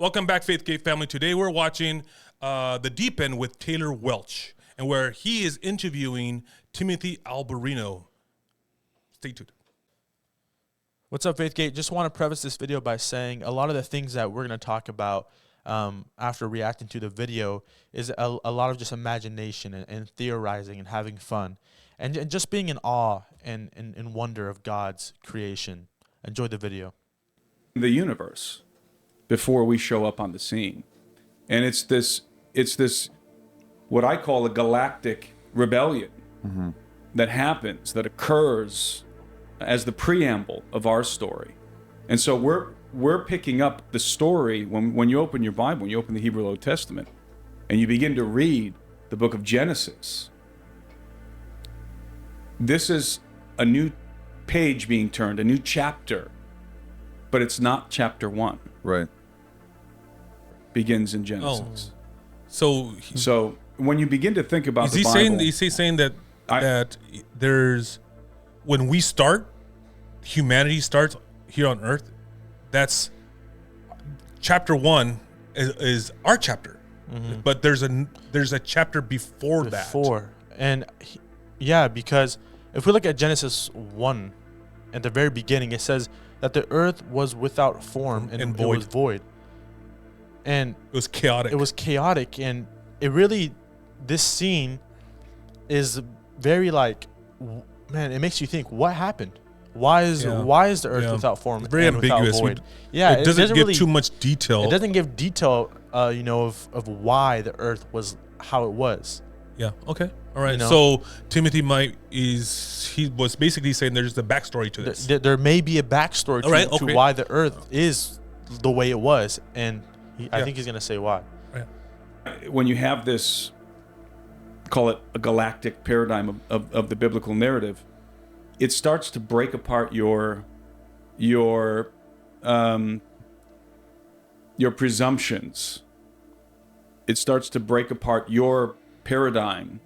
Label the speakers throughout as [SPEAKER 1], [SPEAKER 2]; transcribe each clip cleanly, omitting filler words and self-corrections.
[SPEAKER 1] Welcome back, Faith Gate family. Today we're watching The Deep End with Taylor Welch, and where he is interviewing Timothy Alberino. Stay tuned.
[SPEAKER 2] What's up, Faith Gate? Just want to preface this video by saying a lot of the things that we're going to talk about after reacting to the video is a lot of just imagination and theorizing and having fun and just being in awe and wonder of God's creation. Enjoy the video.
[SPEAKER 3] The universe before we show up on the scene. And it's this what I call a galactic rebellion that happens, that occurs as the preamble of our story. And so we're picking up the story when you open your Bible, when you open the Hebrew Old Testament, and you begin to read the book of Genesis. This is a new page being turned, a new chapter, but it's not chapter 1.
[SPEAKER 4] Right.
[SPEAKER 3] Begins in Genesis.
[SPEAKER 1] So
[SPEAKER 3] when you begin to think about the Bible,
[SPEAKER 1] is he saying that that there's, when we start, humanity starts here on Earth, that's chapter 1 is our chapter, but there's a chapter before that.
[SPEAKER 2] And yeah, because if we look at Genesis 1, at the very beginning, it says that the earth was without form and void. It was void. And
[SPEAKER 1] it was chaotic.
[SPEAKER 2] It was chaotic, and it really, this scene is very like, man, it makes you think, what happened? Why is the earth without form?
[SPEAKER 1] It's very
[SPEAKER 2] and
[SPEAKER 1] ambiguous.
[SPEAKER 2] Without void? It
[SPEAKER 1] doesn't give
[SPEAKER 2] really,
[SPEAKER 1] too much detail.
[SPEAKER 2] It doesn't give detail, of why the earth was how it was.
[SPEAKER 1] Yeah. Okay. All right.
[SPEAKER 2] You know?
[SPEAKER 1] So Timothy he was basically saying there's a backstory to this.
[SPEAKER 2] There may be a backstory to why the earth is the way it was, and I think he's gonna say why.
[SPEAKER 3] When you have this, call it a galactic paradigm of the biblical narrative, it starts to break apart your presumptions. It starts to break apart your paradigm,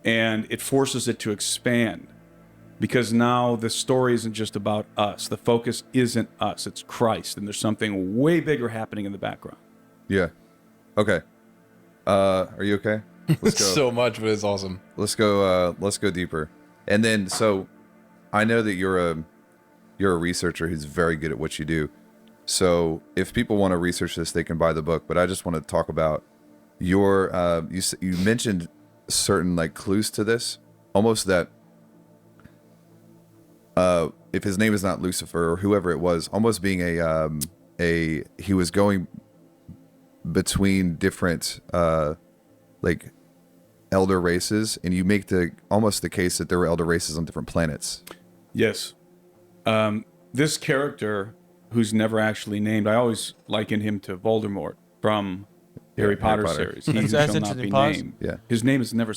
[SPEAKER 3] and it forces it to expand, because now the story isn't just about us. The focus isn't us, it's Christ, and there's something way bigger happening in the background.
[SPEAKER 4] Yeah. Okay. Are you okay? Let's go.
[SPEAKER 5] So much, but it's awesome.
[SPEAKER 4] Let's go deeper. And then, so I know that you're a researcher who's very good at what you do. So if people want to research this, they can buy the book. But I just want to talk about your you mentioned certain like clues to this, almost that if his name is not Lucifer or whoever it was, almost being he was going between different like elder races, and you make almost the case that there were elder races on different planets.
[SPEAKER 3] Yes. This character, who's never actually named, I always liken him to Voldemort from Harry Potter series. He who shall not be named.
[SPEAKER 4] Yeah.
[SPEAKER 3] His name is never.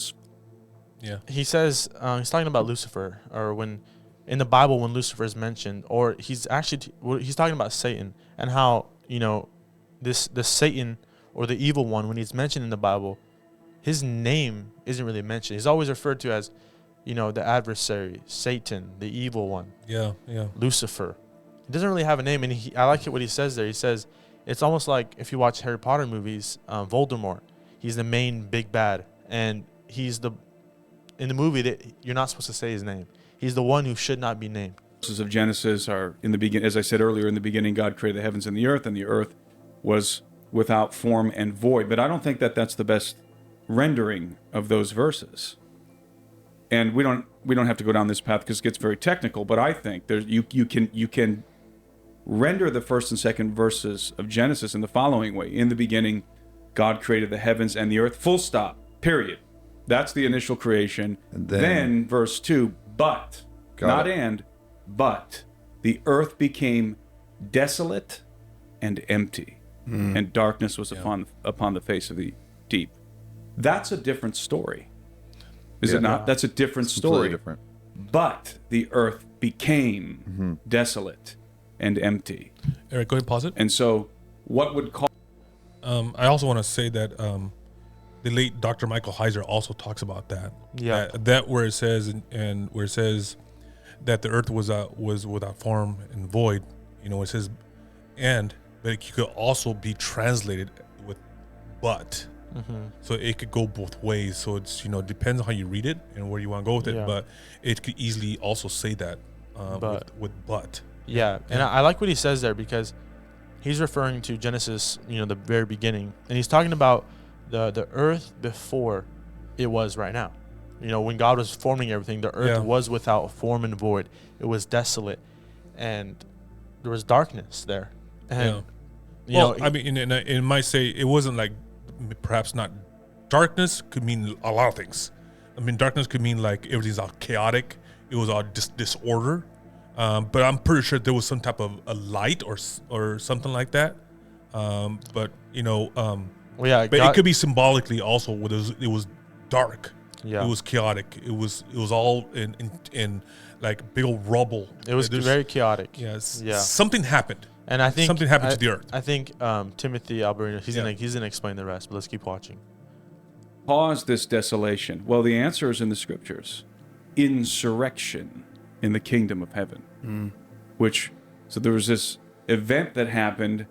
[SPEAKER 1] Yeah.
[SPEAKER 2] He says he's talking about Lucifer, or when in the Bible when Lucifer is mentioned, or he's talking about Satan, and how this Satan or the evil one, when he's mentioned in the Bible, his name isn't really mentioned. He's always referred to as, the adversary, Satan, the evil one.
[SPEAKER 1] Yeah.
[SPEAKER 2] Lucifer. He doesn't really have a name, and I like it what he says there. He says it's almost like if you watch Harry Potter movies, Voldemort. He's the main big bad, and he's in the movie that you're not supposed to say his name. He's the one who should not be named.
[SPEAKER 3] Verses of Genesis are in the beginning. As I said earlier, in the beginning, God created the heavens and the earth was without form and void. But I don't think that that's the best rendering of those verses. And we don't have to go down this path because it gets very technical. But I think you can render the first and second verses of Genesis in the following way: in the beginning, God created the heavens and the earth. Full stop. Period. That's the initial creation. And then verse 2. But the earth became desolate and empty. And darkness was upon the face of the deep. That's a different story. Is it not? That's a different story.
[SPEAKER 4] Different.
[SPEAKER 3] But the earth became desolate and empty.
[SPEAKER 1] Eric, go ahead and pause it.
[SPEAKER 3] And so what would call...
[SPEAKER 1] I also want to say that the late Dr. Michael Heiser also talks about that.
[SPEAKER 2] Yeah.
[SPEAKER 1] That where it says and where it says that the earth was without form and void. It says, and but it could also be translated with but. So it could go both ways. So it's, depends on how you read it and where you want to go with it.
[SPEAKER 2] Yeah.
[SPEAKER 1] But it could easily also say that
[SPEAKER 2] But.
[SPEAKER 1] with but.
[SPEAKER 2] Yeah, and I like what he says there because he's referring to Genesis, the very beginning, and he's talking about the earth before it was right now. When God was forming everything, the earth was without form and void. It was desolate, and there was darkness there. And
[SPEAKER 1] it might say it wasn't like perhaps not darkness could mean a lot of things. I mean, darkness could mean like everything's all chaotic. It was all disorder. But I'm pretty sure there was some type of a light or something like that. But it could be symbolically also. It was dark.
[SPEAKER 2] Yeah.
[SPEAKER 1] It was chaotic. It was all in like big old rubble.
[SPEAKER 2] It was very chaotic.
[SPEAKER 1] Yes.
[SPEAKER 2] Yeah.
[SPEAKER 1] Something happened.
[SPEAKER 2] And I think
[SPEAKER 1] something happened to the earth.
[SPEAKER 2] I think Timothy Alberino, he's gonna explain the rest. But let's keep watching.
[SPEAKER 3] Cause this desolation. Well, the answer is in the scriptures. Insurrection in the kingdom of heaven. So there was this event that happened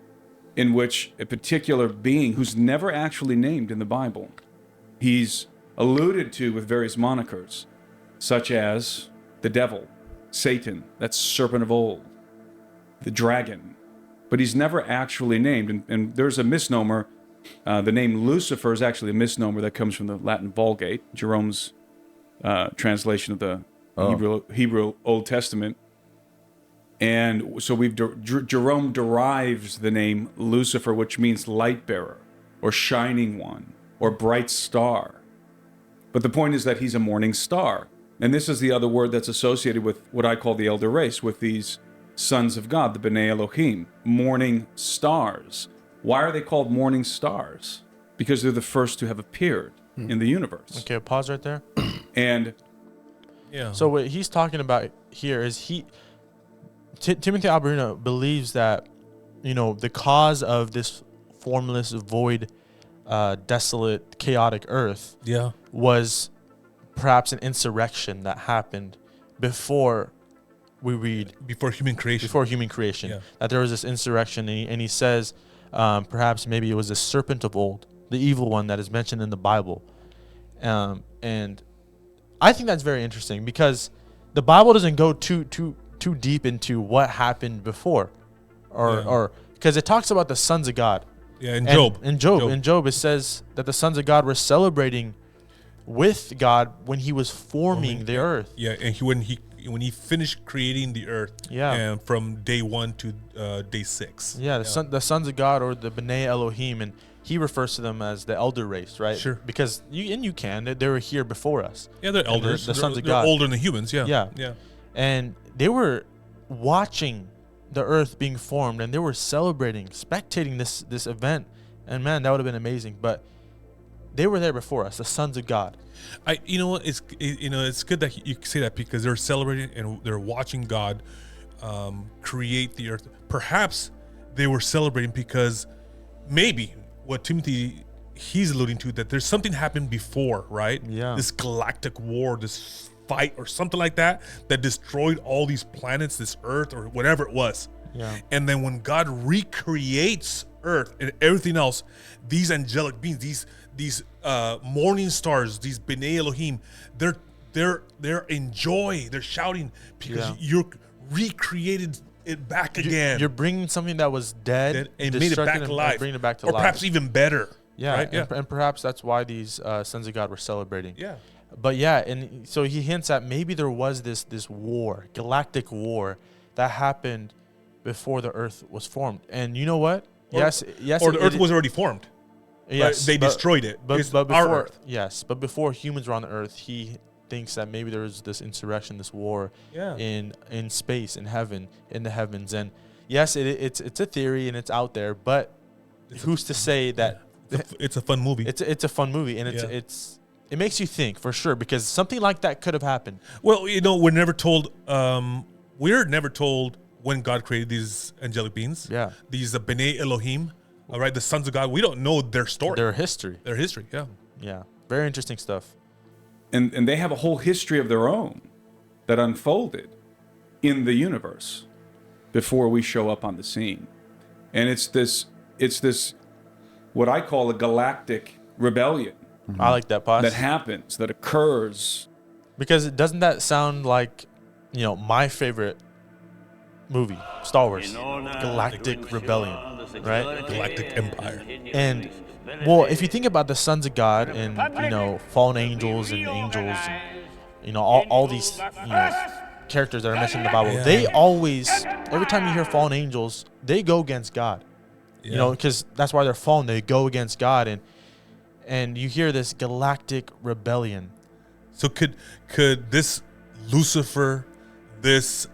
[SPEAKER 3] in which a particular being who's never actually named in the Bible, he's alluded to with various monikers, such as the devil, Satan, that's serpent of old, the dragon, but he's never actually named. And there's a misnomer. The name Lucifer is actually a misnomer that comes from the Latin Vulgate, Jerome's translation of the Hebrew Old Testament. And so Jerome derives the name Lucifer, which means light bearer or shining one or bright star. But the point is that he's a morning star. And this is the other word that's associated with what I call the elder race, with these sons of God, the B'nai Elohim, morning stars. Why are they called morning stars? Because they're the first to have appeared in the universe.
[SPEAKER 2] Okay, pause right there.
[SPEAKER 3] And
[SPEAKER 2] so what he's talking about here is Timothy Alberino believes that, the cause of this formless, void, desolate, chaotic earth was perhaps an insurrection that happened before human creation. That there was this insurrection, and he says perhaps maybe it was the serpent of old, the evil one that is mentioned in the Bible. And I think that's very interesting because the Bible doesn't go too deep into what happened before, or because it talks about the sons of God.
[SPEAKER 1] Yeah, in Job.
[SPEAKER 2] In Job, it says that the sons of God were celebrating with God when He was forming the earth.
[SPEAKER 1] Yeah, and when he finished creating the earth.
[SPEAKER 2] Yeah.
[SPEAKER 1] And from day 1 to day 6.
[SPEAKER 2] Yeah, the sons of God, or the B'nai Elohim, and he refers to them as the elder race, right?
[SPEAKER 1] Sure.
[SPEAKER 2] Because they were here before us.
[SPEAKER 1] Yeah, they're elders.
[SPEAKER 2] The sons of
[SPEAKER 1] they're
[SPEAKER 2] God.
[SPEAKER 1] older than humans. Yeah.
[SPEAKER 2] Yeah. And they were watching the earth being formed, and they were celebrating, spectating this event. And man, that would have been amazing. But they were there before us, the sons of God.
[SPEAKER 1] It's good that you say that because they're celebrating and they're watching God create the earth. Perhaps they were celebrating because maybe what Timothy he's alluding to, that there's something happened before, right?
[SPEAKER 2] Yeah.
[SPEAKER 1] This galactic war, this fight or something like that destroyed all these planets, this earth or whatever it was.
[SPEAKER 2] Yeah.
[SPEAKER 1] And then when God recreates earth and everything else, these angelic beings, these morning stars, these B'nai Elohim, they're in joy, they're shouting because you're recreated it back again.
[SPEAKER 2] You're bringing something that was dead
[SPEAKER 1] and made it back to life,
[SPEAKER 2] bringing it back to
[SPEAKER 1] or
[SPEAKER 2] life,
[SPEAKER 1] perhaps even better.
[SPEAKER 2] Yeah,
[SPEAKER 1] right?
[SPEAKER 2] and perhaps that's why these sons of God were celebrating.
[SPEAKER 1] Yeah.
[SPEAKER 2] But yeah, and so he hints at maybe there was this war, galactic war, that happened before the earth was formed. And you know what? Yes.
[SPEAKER 1] Or the earth was already formed.
[SPEAKER 2] Yes,
[SPEAKER 1] they destroyed it.
[SPEAKER 2] But before,
[SPEAKER 1] our earth.
[SPEAKER 2] Yes, but before humans were on the earth, he thinks that maybe there was this insurrection, this war in space, in heaven, in the heavens. And yes, it's a theory and it's out there, but who's to say that
[SPEAKER 1] it's a fun movie?
[SPEAKER 2] It's a fun movie, and it makes you think for sure, because something like that could have happened.
[SPEAKER 1] Well, we're never told. We're never told when God created these angelic beings.
[SPEAKER 2] Yeah,
[SPEAKER 1] these B'nai Elohim. All right, the sons of God. We don't know their story.
[SPEAKER 2] Their history.
[SPEAKER 1] Yeah.
[SPEAKER 2] Yeah. Very interesting stuff.
[SPEAKER 3] And they have a whole history of their own that unfolded in the universe before we show up on the scene. And it's this what I call a galactic rebellion
[SPEAKER 2] I like that, Posh.
[SPEAKER 3] that happens, that occurs.
[SPEAKER 2] Because doesn't that sound like, my favorite movie, Star Wars, Galactic Rebellion, right?
[SPEAKER 1] Galactic Empire.
[SPEAKER 2] And well, if you think about the sons of God and fallen angels and angels, and, all these characters that are mentioned in the Bible, they always, every time you hear fallen angels, they go against God. Because that's why they're fallen. They go against God, and you hear this galactic rebellion.
[SPEAKER 1] So could this Lucifer, this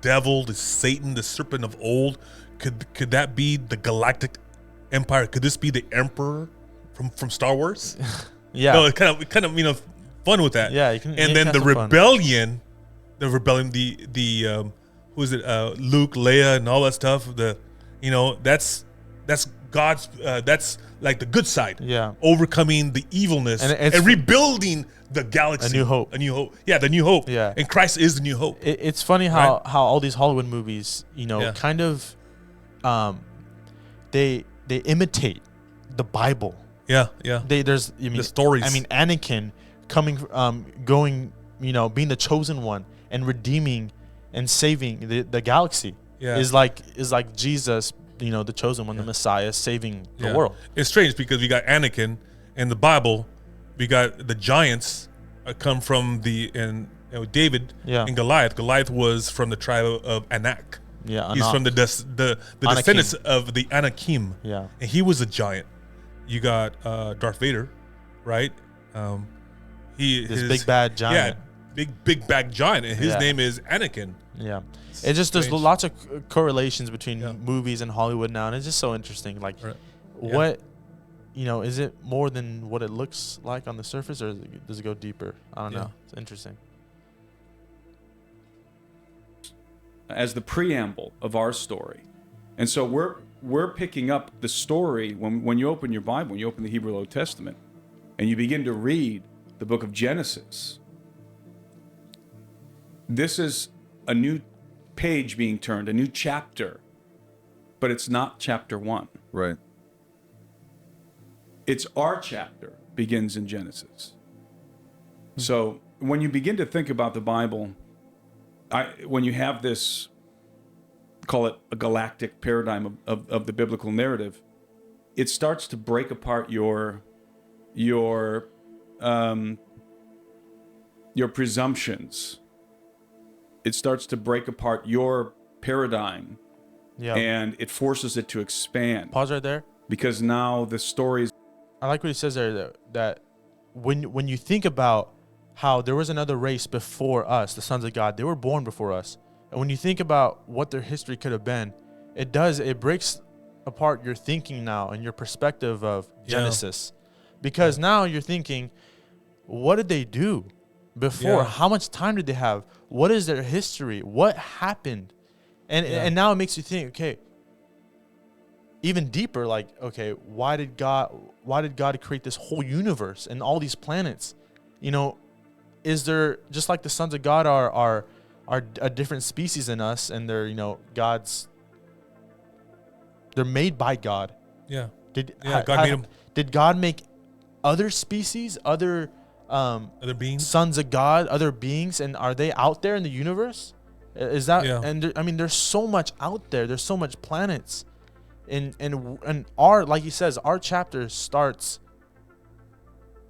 [SPEAKER 1] devil, this Satan, the serpent of old, could that be the Galactic Empire? Could this be the Emperor from Star Wars?
[SPEAKER 2] Yeah.
[SPEAKER 1] No, kind of fun with that.
[SPEAKER 2] Yeah, you can.
[SPEAKER 1] And then the rebellion, the who is it? Luke, Leia, and all that stuff. That's God's. That's like the good side.
[SPEAKER 2] Yeah.
[SPEAKER 1] Overcoming the evilness and rebuilding the galaxy.
[SPEAKER 2] A New Hope.
[SPEAKER 1] A New Hope. Yeah, the New Hope.
[SPEAKER 2] Yeah.
[SPEAKER 1] And Christ is the New Hope.
[SPEAKER 2] It's funny how all these Hollywood movies, kind of, they imitate the Bible.
[SPEAKER 1] Yeah.
[SPEAKER 2] The
[SPEAKER 1] stories.
[SPEAKER 2] I mean, Anakin going, being the chosen one and redeeming and saving the galaxy.
[SPEAKER 1] Yeah.
[SPEAKER 2] Is like Jesus, the chosen one, the Messiah, saving the world.
[SPEAKER 1] It's strange because we got Anakin in the Bible. We got the giants come from David and Goliath. Goliath was from the tribe of Anak.
[SPEAKER 2] Yeah,
[SPEAKER 1] he's from the descendants of the Anakim.
[SPEAKER 2] Yeah,
[SPEAKER 1] and he was a giant. You got Darth Vader, right? His
[SPEAKER 2] big bad giant.
[SPEAKER 1] Yeah, big bad giant, and his name is Anakin.
[SPEAKER 2] Yeah, it's just there's lots of correlations between movies and Hollywood now, and it's just so interesting. Like, what, is it more than what it looks like on the surface, or does it go deeper? I don't know. It's interesting.
[SPEAKER 3] As the preamble of our story, and so we're picking up the story when you open your Bible, when you open the Hebrew Old Testament, and you begin to read the book of Genesis. This is a new page being turned, a new chapter, but it's not chapter 1.
[SPEAKER 4] Right.
[SPEAKER 3] It's our chapter begins in Genesis. So when you begin to think about the Bible, when you have this, call it a galactic paradigm of the biblical narrative, it starts to break apart your presumptions. It starts to break apart your paradigm, and it forces it to expand.
[SPEAKER 2] Pause right there.
[SPEAKER 3] Because now the stories.
[SPEAKER 2] I like what he says there, that when you think about how there was another race before us, the sons of God, they were born before us. And when you think about what their history could have been, it breaks apart your thinking now and your perspective of Genesis. Because now you're thinking, what did they do before? How much time did they have? What is their history? What happened? And now it makes you think, okay, even deeper, like, okay, why did God create this whole universe and all these planets? Is there, just like the sons of God are a different species than us, and they're they're made by God.
[SPEAKER 1] Yeah.
[SPEAKER 2] God made them. Did God make other species, other
[SPEAKER 1] beings,
[SPEAKER 2] sons of God, other beings, and are they out there in the universe? Is that?
[SPEAKER 1] Yeah.
[SPEAKER 2] And there's so much out there. There's so much planets, and our, like he says, our chapter starts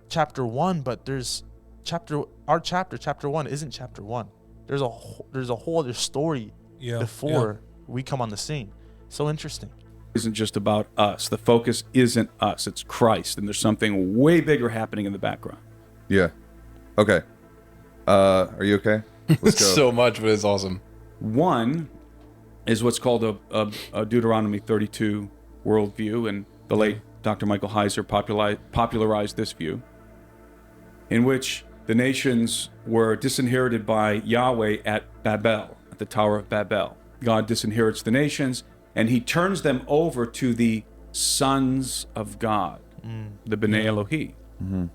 [SPEAKER 2] chapter 1, but there's chapter 1 isn't chapter 1. There's a whole other story before we come on the scene. So interesting.
[SPEAKER 3] Isn't just about us. The focus isn't us. It's Christ, and there's something way bigger happening in the background.
[SPEAKER 4] Yeah. Okay. Are you okay? Let's go.
[SPEAKER 5] So much, but it's awesome.
[SPEAKER 3] One is what's called a Deuteronomy 32 worldview, and the late Dr. Michael Heiser popularized this view, in which the nations were disinherited by Yahweh at Babel, at the Tower of Babel. God disinherits the nations, and he turns them over to the sons of God, the B'nai Elohim.
[SPEAKER 4] Mm-hmm.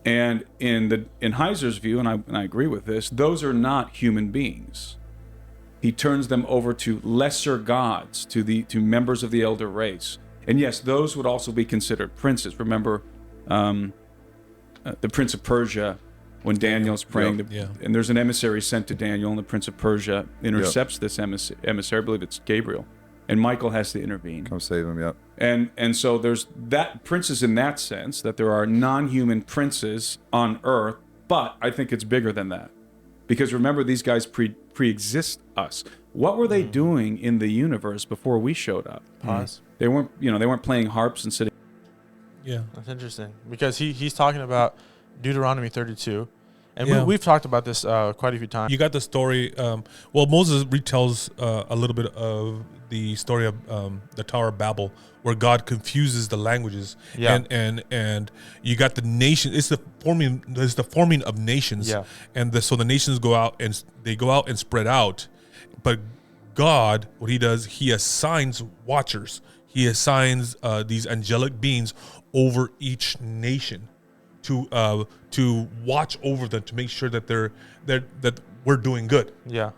[SPEAKER 3] And in Heiser's view, and I agree with this, those are not human beings. he turns them over to lesser gods, to members of the elder race. And yes, those would also be considered princes. Remember, the Prince of Persia, when Daniel's praying, and there's an emissary sent to Daniel, and the Prince of Persia intercepts this emissary. I believe it's Gabriel, and Michael has to intervene.
[SPEAKER 4] Come save him, yep.
[SPEAKER 3] And so there's that princes in that sense, that there are non-human princes on earth, but I think it's bigger than that. Because remember, these guys pre-exist us. What were they doing in the universe before we showed up?
[SPEAKER 2] Pause.
[SPEAKER 3] They weren't playing harps and sitting.
[SPEAKER 1] Yeah.
[SPEAKER 2] That's interesting, because he's talking about Deuteronomy 32. And we've talked about this quite a few times.
[SPEAKER 1] You got the story. Moses retells a little bit of the story of the Tower of Babel, where God confuses the languages.
[SPEAKER 2] Yeah.
[SPEAKER 1] And you got the nation. It's the forming of nations.
[SPEAKER 2] Yeah.
[SPEAKER 1] And so the nations go out and spread out. But God, what he does, he assigns watchers. He assigns these angelic beings over each nation to watch over them, to make sure that that we're doing good.
[SPEAKER 2] Yeah.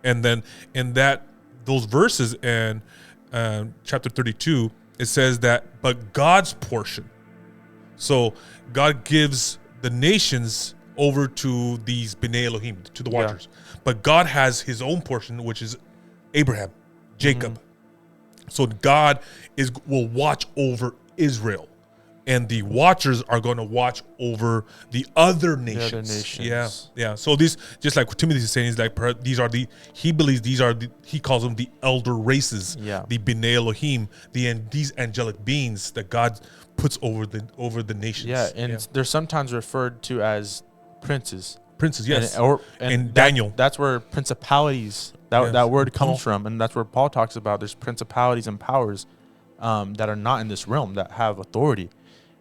[SPEAKER 1] And then in those verses in chapter 32, it says that, but God's portion. So God gives the nations over to these B'nai Elohim, to the watchers. But God has his own portion, which is Abraham, Jacob. So God will watch over Israel. And the watchers are going to watch over the other nations. Yeah. So this, just like Timothy is saying, is like he calls them the elder races, the B'nai Elohim, these angelic beings that God puts over the nations.
[SPEAKER 2] Yeah, and they're sometimes referred to as princes.
[SPEAKER 1] Princes, yes.
[SPEAKER 2] And
[SPEAKER 1] Daniel.
[SPEAKER 2] That's where principalities, that word comes from, and that's where Paul talks about there's principalities and powers that are not in this realm, that have authority.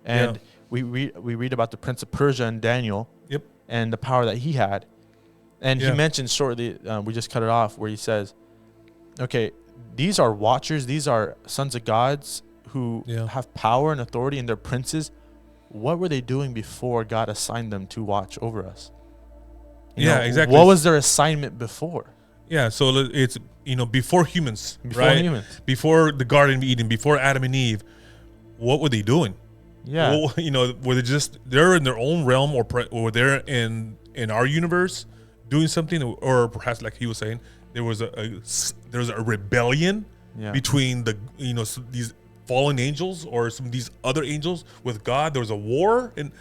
[SPEAKER 2] And we read about the Prince of Persia and Daniel, and the power that he had. And he mentions shortly, we just cut it off, where he says, okay, these are watchers, these are sons of gods who have power and authority, and they're princes. What were they doing before God assigned them to watch over us?
[SPEAKER 1] Exactly.
[SPEAKER 2] What was their assignment before?
[SPEAKER 1] Yeah, so it's, before humans,
[SPEAKER 2] humans.
[SPEAKER 1] Before the Garden of Eden, before Adam and Eve, what were they doing?
[SPEAKER 2] Yeah.
[SPEAKER 1] Well, were they're in their own realm, or they're in our universe doing something, or perhaps, like he was saying, there was a rebellion between these fallen angels or some of these other angels with God. There was a war in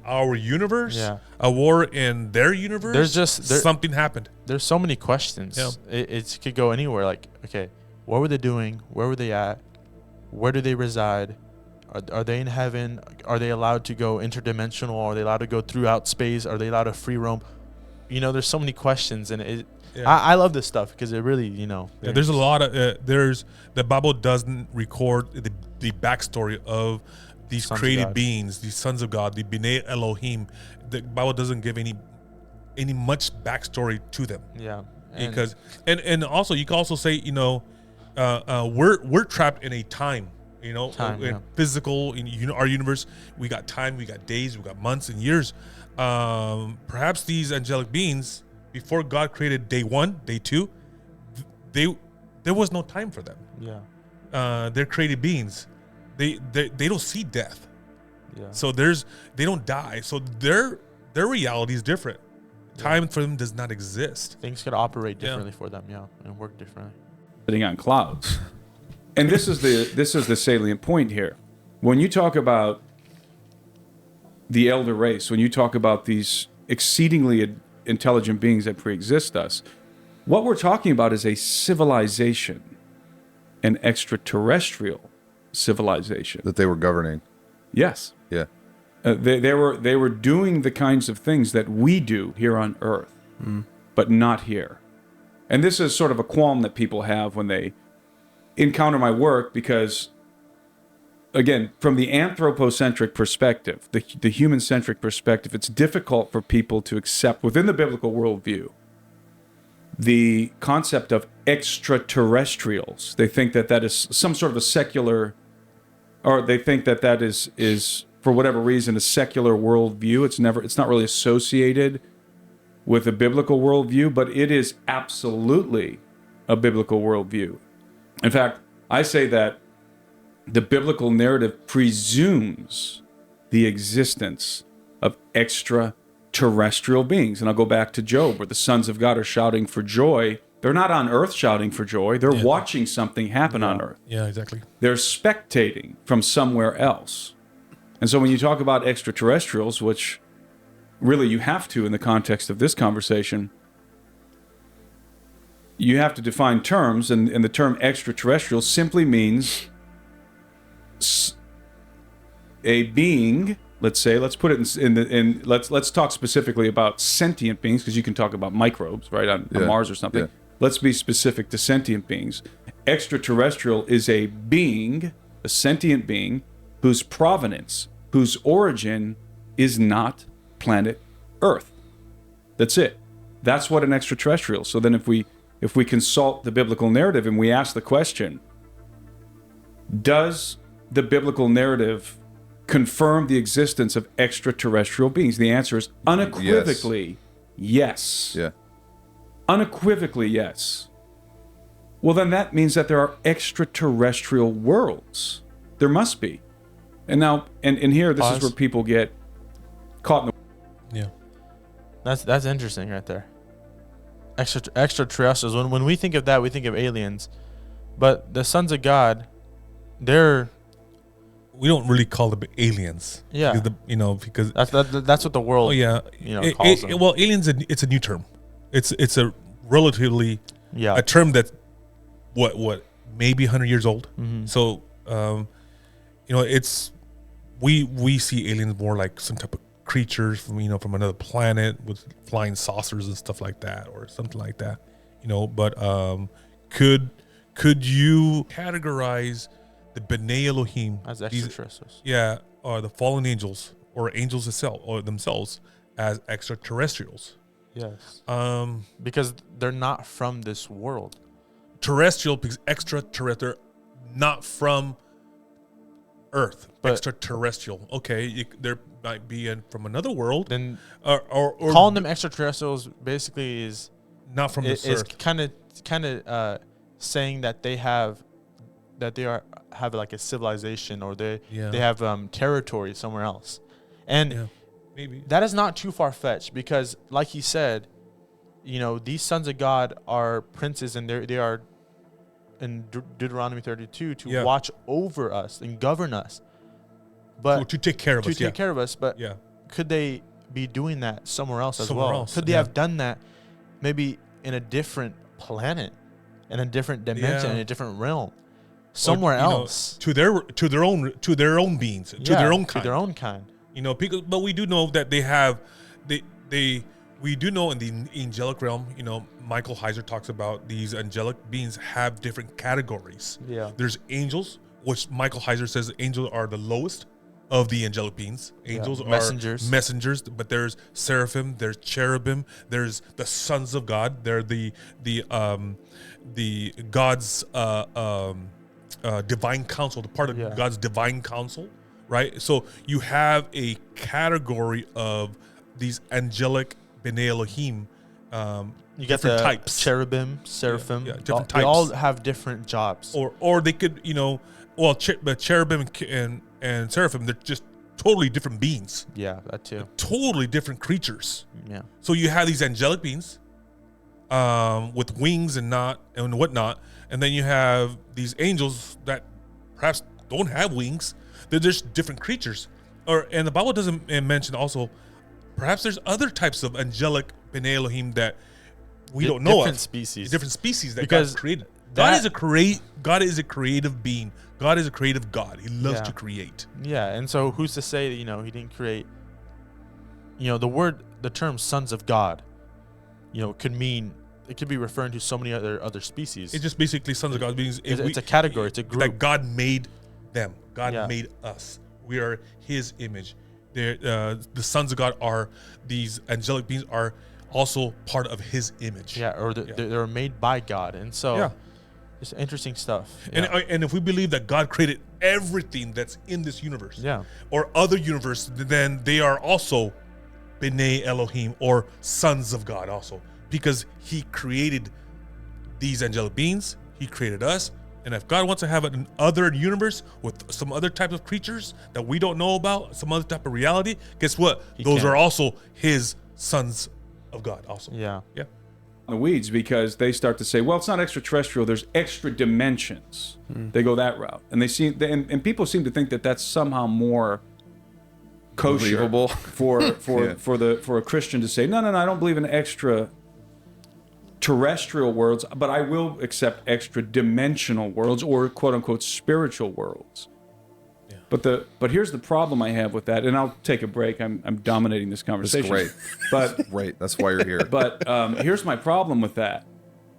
[SPEAKER 1] our universe, a war in their universe. Something happened.
[SPEAKER 2] There's so many questions. It could go anywhere. Like, okay, what were they doing? Where were they at? Where do they reside? Are they in heaven? Are they allowed to go interdimensional? Are they allowed to go throughout space? Are they allowed to free roam? There's so many questions, and I love this stuff because it really,
[SPEAKER 1] there's a lot of the Bible doesn't record the backstory of these created beings, these sons of God, the B'nai Elohim. The Bible doesn't give any much backstory to them.
[SPEAKER 2] Yeah,
[SPEAKER 1] because and also you can also say we're trapped in a time. Physical, in our universe, we got time, we got days, we got months and years. Perhaps these angelic beings, before God created day 1, day 2, there was no time for them. They're created beings. They don't see death. So they don't die. So their reality is different. Time for them does not exist.
[SPEAKER 2] Things could operate differently for them, and work differently.
[SPEAKER 3] Sitting on clouds. And this is the salient point here. When you talk about the elder race, when you talk about these exceedingly intelligent beings that pre-exist us, what we're talking about is a civilization, an extraterrestrial civilization
[SPEAKER 4] that they were governing.
[SPEAKER 3] Yes.
[SPEAKER 4] Yeah.
[SPEAKER 3] They were doing the kinds of things that we do here on Earth, but not here. And this is sort of a qualm that people have when they encounter my work, because, again, from the anthropocentric perspective, the human-centric perspective, it's difficult for people to accept within the biblical worldview the concept of extraterrestrials. They think that is some sort of a secular, or they think that is for whatever reason a secular worldview. It's not really associated with a biblical worldview, but it is absolutely a biblical worldview. In fact, I say that the biblical narrative presumes the existence of extraterrestrial beings. And I'll go back to Job, where the sons of God are shouting for joy. They're not on earth shouting for joy. They're watching something happen on earth.
[SPEAKER 1] Yeah, exactly.
[SPEAKER 3] They're spectating from somewhere else. And so when you talk about extraterrestrials, which really you have to in the context of this conversation, you have to define terms, and the term extraterrestrial simply means a being. Let's put it in let's talk specifically about sentient beings, because you can talk about microbes, right, on Mars or something.
[SPEAKER 4] Yeah.
[SPEAKER 3] Let's be specific to sentient beings. Extraterrestrial is a being, a sentient being, whose provenance, whose origin is not planet Earth. That's it. That's what an extraterrestrial. So then if we consult the biblical narrative and we ask the question, does the biblical narrative confirm the existence of extraterrestrial beings? The answer is unequivocally yes.
[SPEAKER 4] Yeah.
[SPEAKER 3] Unequivocally yes. Well, then that means that there are extraterrestrial worlds. There must be. And now, and here, this is where people get caught in the...
[SPEAKER 2] Yeah. That's interesting right there. Extraterrestrials. When we think of that, we think of aliens. But the sons of God,
[SPEAKER 1] we don't really call them aliens.
[SPEAKER 2] Yeah.
[SPEAKER 1] Because
[SPEAKER 2] that's what the world calls them.
[SPEAKER 1] Well, aliens, it's a new term. It's a relatively a term that's what maybe 100 years old.
[SPEAKER 2] Mm-hmm.
[SPEAKER 1] So it's we see aliens more like some type of creatures from another planet with flying saucers and stuff like that, or something like that. But could you categorize the B'nai Elohim
[SPEAKER 2] as extraterrestrials?
[SPEAKER 1] Or the fallen angels or angels themselves as extraterrestrials?
[SPEAKER 2] Yes. Because they're not from this world.
[SPEAKER 1] Terrestrial, because extraterrestrial, not from Earth. But extraterrestrial. Okay, there might be from another world.
[SPEAKER 2] Then,
[SPEAKER 1] or
[SPEAKER 2] calling them extraterrestrials basically is
[SPEAKER 1] not from this Earth.
[SPEAKER 2] Is kind of saying that they have like a civilization, or they have territory somewhere else, and maybe that is not too far fetched, because like he said, these sons of God are princes, and they are in Deuteronomy 32 to watch over us and govern us, but
[SPEAKER 1] to take care of us.
[SPEAKER 2] To take care of us, but could they be doing that somewhere else as well? Could they have done that maybe in a different planet, in a different dimension, in a different realm? Somewhere else, to their own beings, to their own kind.
[SPEAKER 1] But we do know that they have, we do know in the angelic realm. Michael Heiser talks about these angelic beings have different categories. Yeah, there's angels, which Michael Heiser says angels are the lowest of the angelic beings. Angels are messengers, but there's seraphim, there's cherubim, there's the sons of God. They're the God's divine counsel, the part of God's divine counsel, right? So you have a category of these angelic B'nai Elohim.
[SPEAKER 2] You got the types, cherubim, seraphim.
[SPEAKER 1] Different types.
[SPEAKER 2] They all have different jobs.
[SPEAKER 1] Or they could, but cherubim and seraphim, they're just totally different beings.
[SPEAKER 2] Yeah, that too.
[SPEAKER 1] Totally different creatures.
[SPEAKER 2] Yeah.
[SPEAKER 1] So you have these angelic beings, with wings and whatnot, and then you have these angels that perhaps don't have wings. They're just different creatures. And the Bible doesn't mention also, perhaps there's other types of angelic B'nai Elohim that we don't know of. Different species that God created. God is a creative being. God is a creative God. He loves to create.
[SPEAKER 2] Yeah, and so who's to say that he didn't create? The term "sons of God," could mean. It could be referring to so many other species.
[SPEAKER 1] It's just basically sons of God means
[SPEAKER 2] it's a category. It's a group.
[SPEAKER 1] That God made them. God made us. We are His image. The sons of God are these angelic beings are also part of His image.
[SPEAKER 2] Yeah, or they're made by God, and so it's interesting stuff.
[SPEAKER 1] And if we believe that God created everything that's in this universe, or other universe, then they are also B'nai Elohim, or sons of God also, because he created these angelic beings, he created us, and if God wants to have an other universe with some other type of creatures that we don't know about, some other type of reality, guess what? Those are also his sons of God also.
[SPEAKER 2] Yeah.
[SPEAKER 1] Yeah.
[SPEAKER 3] The weeds, because they start to say, well, it's not extraterrestrial, there's extra dimensions. They go that route, and and people seem to think that that's somehow more kosher
[SPEAKER 4] Believable.
[SPEAKER 3] for a Christian to say, no, I don't believe in extra terrestrial worlds, but I will accept extra dimensional worlds, or quote unquote spiritual worlds.
[SPEAKER 1] Yeah.
[SPEAKER 3] But here's the problem I have with that, and I'll take a break. I'm dominating this conversation.
[SPEAKER 4] great.
[SPEAKER 3] But
[SPEAKER 4] Great. That's why you're here.
[SPEAKER 3] but here's my problem with that.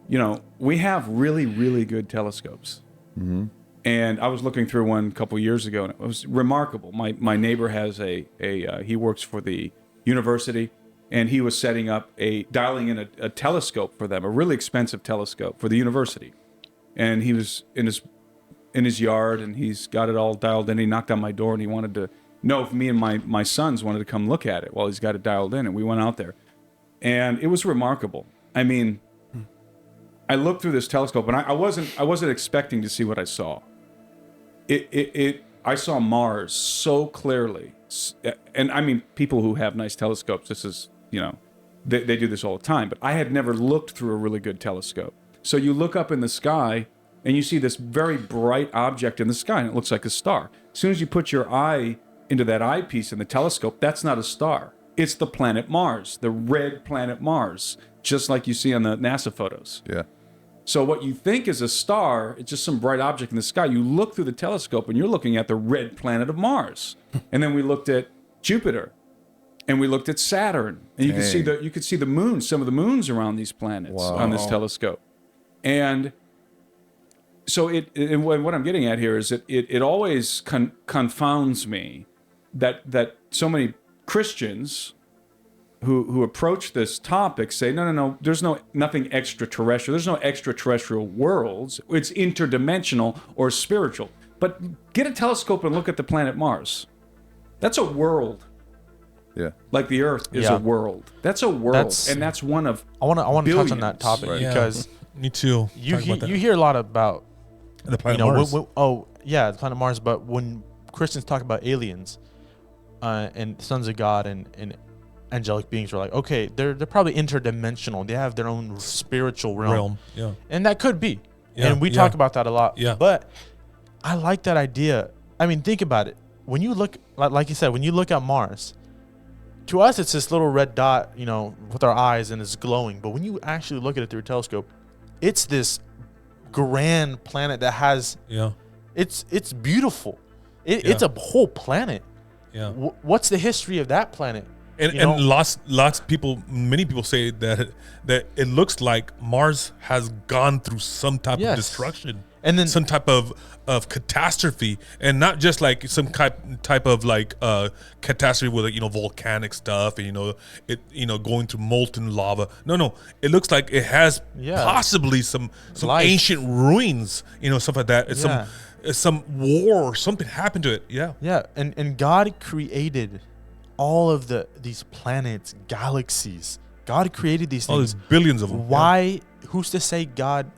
[SPEAKER 3] You know, we have really, really good telescopes. Mm-hmm. And I was looking through one a couple years ago, and it was remarkable. My neighbor has he works for the university, and he was setting up dialing in a telescope for them, a really expensive telescope for the university. And he was in his yard, and he's got it all dialed in. He knocked on my door, and he wanted to know if me and my sons wanted to come look at it while he's got it dialed in. And we went out there, and it was remarkable. I mean, I looked through this telescope, and I wasn't expecting to see what I saw. I saw Mars so clearly, and I mean, people who have nice telescopes, this is, you know, they do this all the time, but I had never looked through a really good telescope. So you look up in the sky, and you see this very bright object in the sky, and it looks like a star. As soon as you put your eye into that eyepiece in the telescope, that's not a star. It's the planet Mars, the red planet Mars, just like you see on the NASA photos.
[SPEAKER 4] Yeah.
[SPEAKER 3] So what you think is a star, it's just some bright object in the sky. You look through the telescope, and you're looking at the red planet of Mars. And then we looked at Jupiter, and we looked at Saturn, and you could see the moons, some of the moons around these planets on this telescope. And so and what I'm getting at here is that it always confounds me that so many Christians who approach this topic say, no, there's nothing extraterrestrial. There's no extraterrestrial worlds. It's interdimensional or spiritual. But get a telescope and look at the planet Mars. That's a world.
[SPEAKER 4] Yeah.
[SPEAKER 3] Like the Earth is a world. That's a world, and that's one of
[SPEAKER 2] I want to touch on
[SPEAKER 3] billions.
[SPEAKER 2] that topic
[SPEAKER 1] Right.
[SPEAKER 2] because
[SPEAKER 1] Me too.
[SPEAKER 2] you hear a lot about
[SPEAKER 1] the planet
[SPEAKER 2] Mars.
[SPEAKER 1] Mars.
[SPEAKER 2] The planet Mars. But when Christians talk about aliens and sons of God and angelic beings, are like, okay, they're probably interdimensional. They have their own spiritual realm.
[SPEAKER 1] Yeah.
[SPEAKER 2] And that could be.
[SPEAKER 1] Yeah,
[SPEAKER 2] And we talk about that a lot.
[SPEAKER 1] Yeah.
[SPEAKER 2] But I like that idea. I mean, think about it. When you look, like you said, when you look at Mars, to us, it's this little red dot, you know, with our eyes, and it's glowing. But when you actually look at it through a telescope, it's this grand planet that has, it's beautiful. It's a whole planet.
[SPEAKER 1] Yeah.
[SPEAKER 2] What's the history of that planet?
[SPEAKER 1] And lots of people, many people say that it looks like Mars has gone through some type of destruction,
[SPEAKER 2] and then
[SPEAKER 1] some type of catastrophe, and not just like some type of like catastrophe with, you know, volcanic stuff and going through molten lava. No, it looks like it has possibly some
[SPEAKER 2] life.
[SPEAKER 1] ancient ruins, stuff like that. It's some war or something happened to it. Yeah,
[SPEAKER 2] and God created all of these planets, galaxies. God created these things.
[SPEAKER 1] Oh, there's billions of them.
[SPEAKER 2] Why? Who's to say God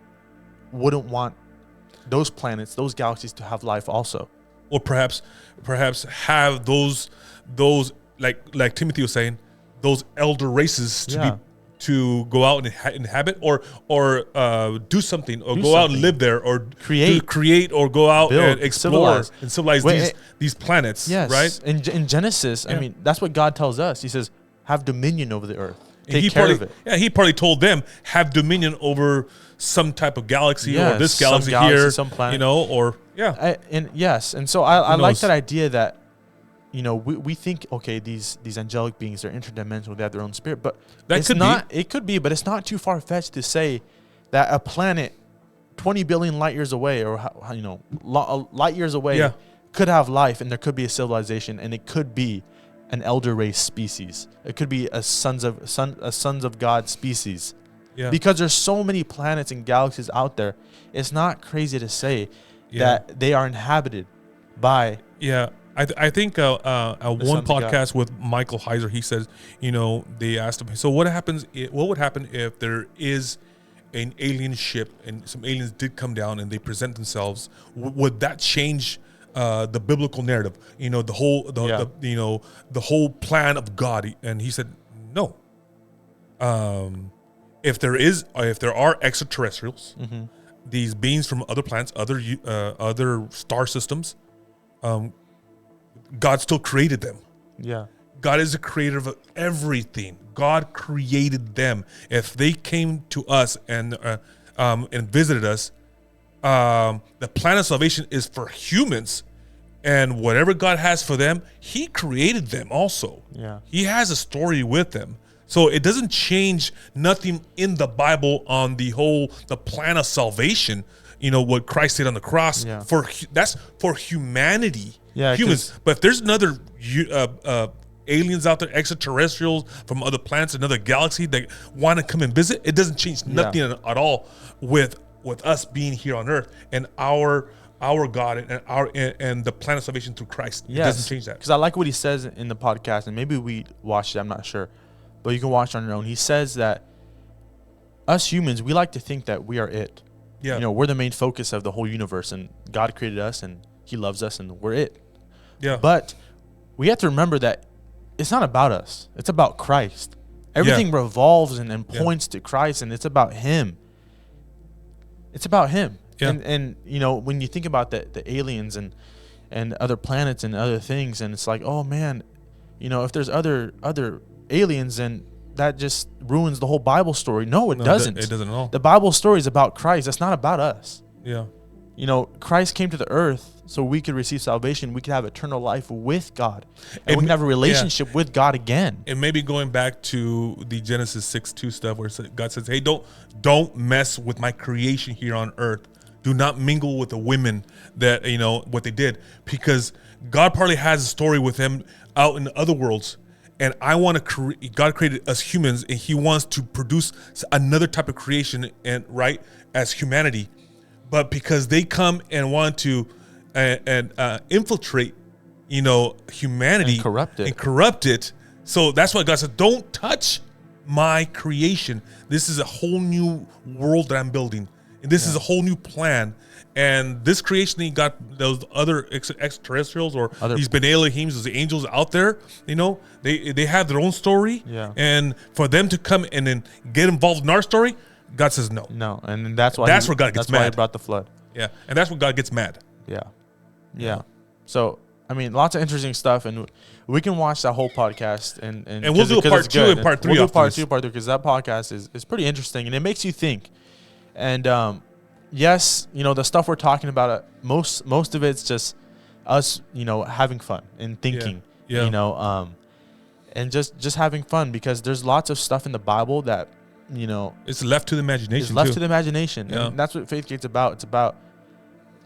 [SPEAKER 2] wouldn't want those planets, those galaxies, to have life also?
[SPEAKER 1] Or perhaps have those like Timothy was saying, those elder races to go out and inhabit or do something or go out and live there or create or go out and explore and civilize these planets.
[SPEAKER 2] Yes,
[SPEAKER 1] right?
[SPEAKER 2] In Genesis, I mean, that's what God tells us. He says, "Have dominion over the earth. Take care of it."
[SPEAKER 1] Yeah, he probably told them, have dominion over some type of galaxy or this galaxy here,
[SPEAKER 2] some planet. And so I like that idea that, we think, okay, these angelic beings are interdimensional, they have their own spirit, but it could be, but it's not too far fetched to say that a planet 20 billion light years away, or light years away, could have life, and there could be a civilization, and it could be an elder race species. It could be a sons of God species.
[SPEAKER 1] Yeah.
[SPEAKER 2] Because there's so many planets and galaxies out there, it's not crazy to say that they are inhabited by
[SPEAKER 1] I think one
[SPEAKER 2] sons of God.
[SPEAKER 1] podcast with Michael Heiser, he says, they asked him, so what would happen if there is an alien ship and some aliens did come down and they present themselves? Would that change the biblical narrative? The whole plan of God? And he said, no. If there are extraterrestrials, these beings from other planets, other star systems, God still created them.
[SPEAKER 2] Yeah.
[SPEAKER 1] God is the creator of everything. God created them. If they came to us and visited us, the plan of salvation is for humans, and whatever God has for them, He created them also.
[SPEAKER 2] Yeah.
[SPEAKER 1] He has a story with them. So it doesn't change nothing in the Bible on the plan of salvation. What Christ did on the cross.
[SPEAKER 2] Yeah.
[SPEAKER 1] That's for humanity.
[SPEAKER 2] Yeah,
[SPEAKER 1] humans. But if there's another aliens out there, extraterrestrials from other planets, another galaxy that want to come and visit, it doesn't change nothing at all with us being here on Earth and our God and the plan of salvation through Christ.
[SPEAKER 2] Yes.
[SPEAKER 1] It doesn't change that.
[SPEAKER 2] Because I like what he says in the podcast, and maybe we watched it, I'm not sure, but you can watch it on your own. He says that us humans, we like to think that we are it.
[SPEAKER 1] Yeah.
[SPEAKER 2] We're the main focus of the whole universe, and God created us, and He loves us, and we're it.
[SPEAKER 1] Yeah.
[SPEAKER 2] But we have to remember that it's not about us. It's about Christ. Everything revolves and points to Christ, and it's about Him. It's about Him.
[SPEAKER 1] Yeah.
[SPEAKER 2] And when you think about the aliens and other planets and other things, and it's like, oh man, if there's other aliens, then that just ruins the whole Bible story. No, it doesn't.
[SPEAKER 1] It doesn't at all.
[SPEAKER 2] The Bible story is about Christ. That's not about us.
[SPEAKER 1] Yeah.
[SPEAKER 2] Christ came to the earth so we could receive salvation. We could have eternal life with God. And we can have a relationship with God again.
[SPEAKER 1] And maybe going back to the Genesis 6:2 stuff where God says, hey, don't mess with my creation here on earth. Do not mingle with the women that, what they did. Because God probably has a story with him out in the other worlds. And God created us humans, and He wants to produce another type of creation, and as humanity. But because they come and want to infiltrate, humanity
[SPEAKER 2] and corrupt it.
[SPEAKER 1] So that's why God said, "Don't touch my creation. This is a whole new world that I'm building, and this is a whole new plan." And this creation, He got those other extraterrestrials or these Ben Elohims, those angels out there. They have their own story.
[SPEAKER 2] Yeah.
[SPEAKER 1] And for them to come and then get involved in our story, God says no.
[SPEAKER 2] No, and that's why
[SPEAKER 1] where God gets
[SPEAKER 2] that's why He
[SPEAKER 1] mad.
[SPEAKER 2] brought the flood.
[SPEAKER 1] Yeah, and that's when God gets mad.
[SPEAKER 2] Yeah. So lots of interesting stuff, and we can watch that whole podcast, and
[SPEAKER 1] we'll do a part 2 and part 3.
[SPEAKER 2] We'll do
[SPEAKER 1] after
[SPEAKER 2] part
[SPEAKER 1] this.
[SPEAKER 2] 2, part 3, because that podcast is pretty interesting, and it makes you think. And yes, the stuff we're talking about, most of it's just us, having fun and thinking.
[SPEAKER 1] Yeah.
[SPEAKER 2] And just having fun, because there's lots of stuff in the Bible that
[SPEAKER 1] It's left to the imagination.
[SPEAKER 2] it's left
[SPEAKER 1] too.
[SPEAKER 2] to the imagination.
[SPEAKER 1] Yeah.
[SPEAKER 2] And that's what Faith Gate's about. It's about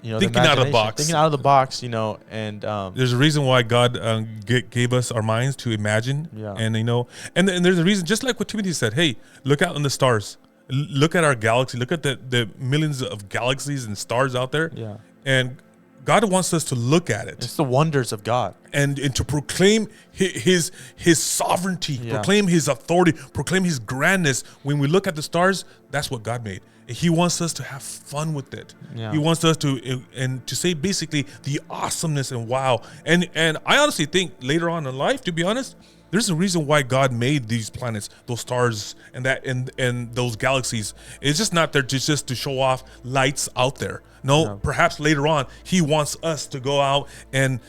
[SPEAKER 1] Thinking out of the
[SPEAKER 2] imagination,
[SPEAKER 1] box.
[SPEAKER 2] thinking out of the box, and
[SPEAKER 1] There's a reason why God gave us our minds to imagine.
[SPEAKER 2] Yeah.
[SPEAKER 1] And and there's a reason, just like what Timothy said. Hey, look out in the stars. Look at our galaxy. Look at the millions of galaxies and stars out there.
[SPEAKER 2] Yeah.
[SPEAKER 1] And God wants us to look at it
[SPEAKER 2] it's the wonders of God.
[SPEAKER 1] and to proclaim his sovereignty,
[SPEAKER 2] Yeah.
[SPEAKER 1] proclaim His authority, proclaim His grandness. When we look at the stars, that's what God made. And He wants us to have fun with it.
[SPEAKER 2] Yeah.
[SPEAKER 1] He wants us to say basically the awesomeness and wow. And I honestly think later on in life, to be honest, there's a reason why God made these planets, those stars, and those galaxies. It's just not there just to show off lights out there. No, perhaps later on He wants us to go out and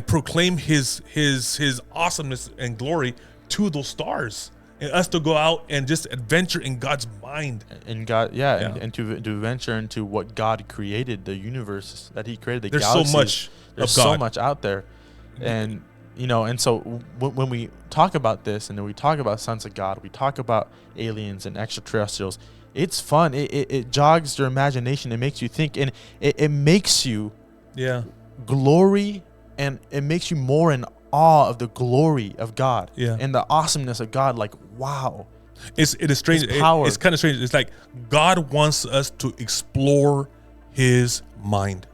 [SPEAKER 1] proclaim His awesomeness and glory to those stars, and us to go out and just adventure in God's mind.
[SPEAKER 2] And God, and to venture into what God created, the universe that He created, the
[SPEAKER 1] There's
[SPEAKER 2] galaxies.
[SPEAKER 1] so much
[SPEAKER 2] There's
[SPEAKER 1] of God.
[SPEAKER 2] so much out there, and and so when we talk about this, and then we talk about sons of God, we talk about aliens and extraterrestrials. It's fun. It jogs your imagination. It makes you think, and it makes you glory, and it makes you more in awe of the glory of God and the awesomeness of God. Like, wow.
[SPEAKER 1] It is strange.
[SPEAKER 2] His power.
[SPEAKER 1] It's kind of strange. It's like God wants us to explore His mind.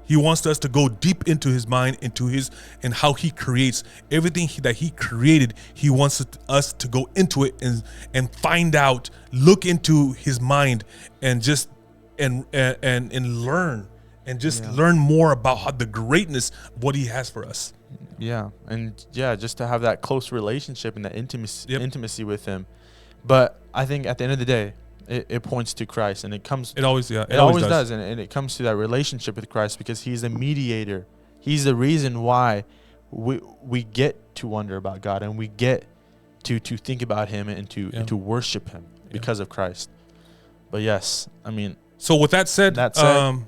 [SPEAKER 1] He wants us to go deep into his mind, and how he creates everything that he created. He wants us to go into it and find out, look into his mind, and just and learn, and just learn more about how the greatness of what he has for us.
[SPEAKER 2] Yeah, and just to have that close relationship and that intimacy with him. But I think at the end of the day, it points to Christ, and it always does, and it comes to that relationship with Christ, because he's the mediator. He's the reason why we get to wonder about God, and we get to think about him and to worship him because of Christ. But yes, I mean.
[SPEAKER 1] So with that said,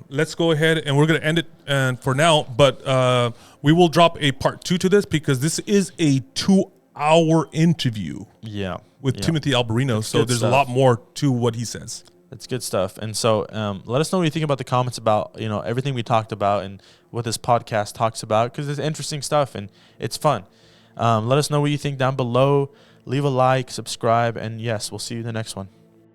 [SPEAKER 1] let's go ahead and we're going to end it for now. But we will drop a part 2 to this, because this is a 2-hour interview.
[SPEAKER 2] Yeah.
[SPEAKER 1] With Timothy Alberino. So there's a lot more to what he says.
[SPEAKER 2] That's good stuff. And so let us know what you think about the comments about, everything we talked about and what this podcast talks about, because it's interesting stuff and it's fun. Let us know what you think down below. Leave a like, subscribe, and yes, we'll see you in the next one.